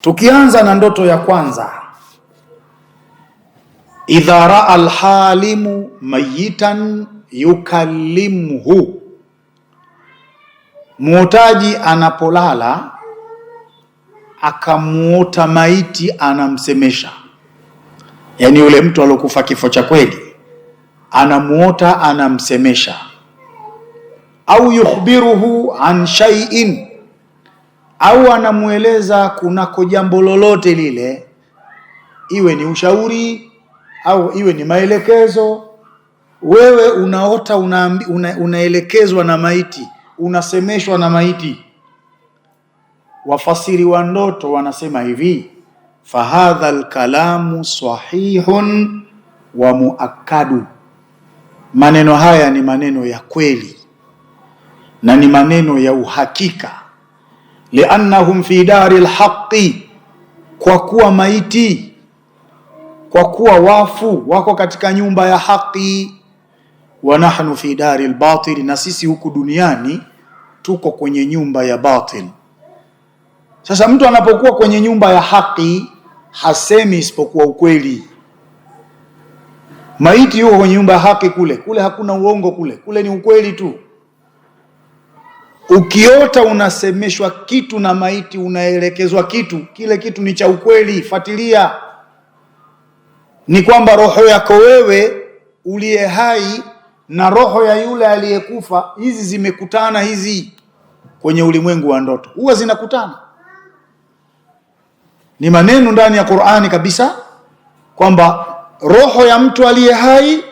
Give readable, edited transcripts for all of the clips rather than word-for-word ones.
Tukianza na ndoto ya kwanza, idha raa alhalimu mayitan yukallimhu, muotaji anapolala akamuota maiti anamsemesha, yani yule mtu alokufa kifo cha kweli anamuota anamsemesha. Au yukhbiruhu an shay'in, au anamueleza kunako jambo lolote lile, iwe ni ushauri au iwe ni maelekezo. Wewe unaota unaelekezwa na maiti, unasemeshwa na maiti. Wafasiri wa ndoto wanasema hivi, fahadha alkalamu sahihun wa muakkadu, maneno haya ni maneno ya kweli na ni maneno ya uhakika. Liannahum fi dari alhaqi, kwa kuwa maiti, kwa kuwa wafu wako katika nyumba ya haki. Wa nahnu fi dari albatil, na sisi huku duniani tuko kwenye nyumba ya batil. Sasa mtu anapokuwa kwenye nyumba ya haki hasemi isipokuwa ukweli. Maiti yuko kwenye nyumba ya haki, kule hakuna uongo, kule ni ukweli tu. Ukiota unasemeshwa kitu na maiti, unaelekezwa kitu, kile kitu ni cha ukweli. Fuatilia, ni kwamba roho yako wewe uliye hai na roho ya yule aliyekufa, hizi zimekutana, hizi kwenye ulimwengu wa ndoto huwa zinakutana. Ni maneno ndani ya Qur'ani kabisa kwamba roho ya mtu aliye hai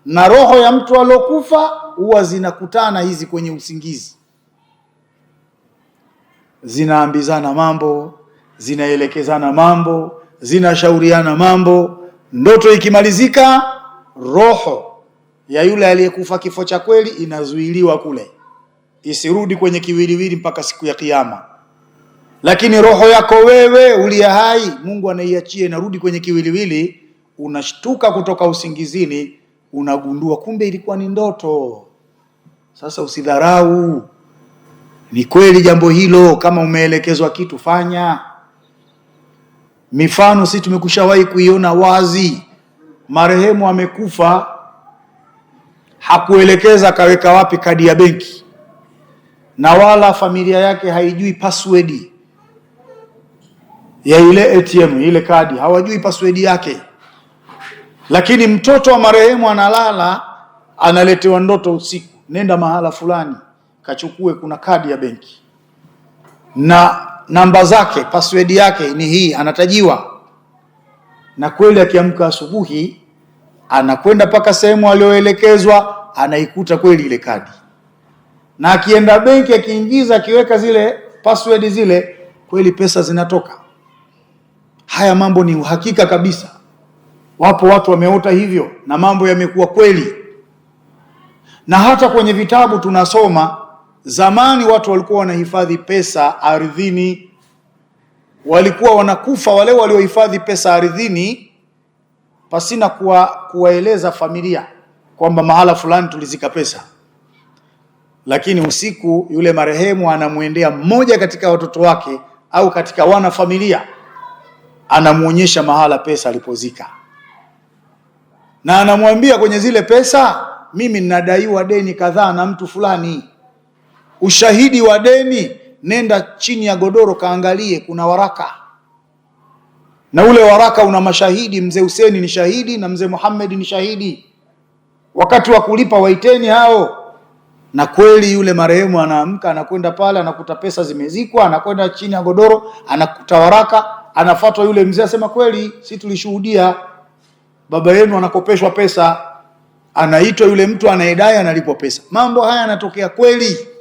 na roho ya mtu aliyokufa huwa zinakutana hizi kwenye usingizi, zinaambizana mambo, zinaelekezana mambo, zinashauriana mambo. Ndoto ikimalizika, roho ya yule aliyekufa kifo cha kweli inazuiliwa kule, isirudi kwenye kiwiliwili mpaka siku ya Kiyama. Lakini roho yako wewe uliye hai, Mungu anaiachia inarudi kwenye kiwiliwili. Unashtuka kutoka usingizini, unagundua kumbe ilikuwa ni ndoto. Sasa usidharau, ni kweli jambo hilo. Kama umeelekezwa kitu, fanya. Mifano sisi tumekushawahi kuiona wazi. Marehemu amekufa, hakuelekeza kaweka wapi kadi ya benki, na wala familia yake haijui password ya ile ATM, ile kadi hawajui password yake. Lakini mtoto wa marehemu analala, analetewa ndoto usiku, nenda mahala fulani kachukue, kuna kadi ya benki na namba zake, password yake ni hii, anatajiwa. Na kweli akiamka asubuhi, anakwenda paka sehemu aliyoelekezwa, anaikuta kweli ile kadi. Na akienda benki, akiingiza, akiweka zile password zile, kweli pesa zinatoka. Haya mambo ni uhakika kabisa. Wapo watu wameota hivyo na mambo yamekuwa kweli. Na hata kwenye vitabu tunasoma, zamani watu walikuwa wanahifadhi pesa ardhini. Walikuwa wanakufa wale waliohifadhi pesa ardhini pasina kuwaeleza familia kwamba mahala fulani tulizika pesa. Lakini usiku yule marehemu anamuendea mmoja katika watoto wake au katika wana familia, anamuonyesha mahala pesa alipozika, na anamwambia kwenye zile pesa, mimi ninadaiwa deni kadhaa na mtu fulani. Ushahidi wa deni, nenda chini ya godoro kaangalie, kuna waraka, na ule waraka una mashahidi. Mzee Huseni ni shahidi na mzee Muhammad ni shahidi. Wakati wa kulipa waiteni hao. Na kweli yule marehemu anaamka, anakwenda pale, anakuta pesa zimezikwa, anakwenda chini ya godoro, anakuta waraka, anafuatwa yule mzee, asema kweli, si tulishuhudia baba yenu anakopeshwa pesa. Anaitwa yule mtu anayedai, analipwa pesa. Mambo haya yanatokea kweli.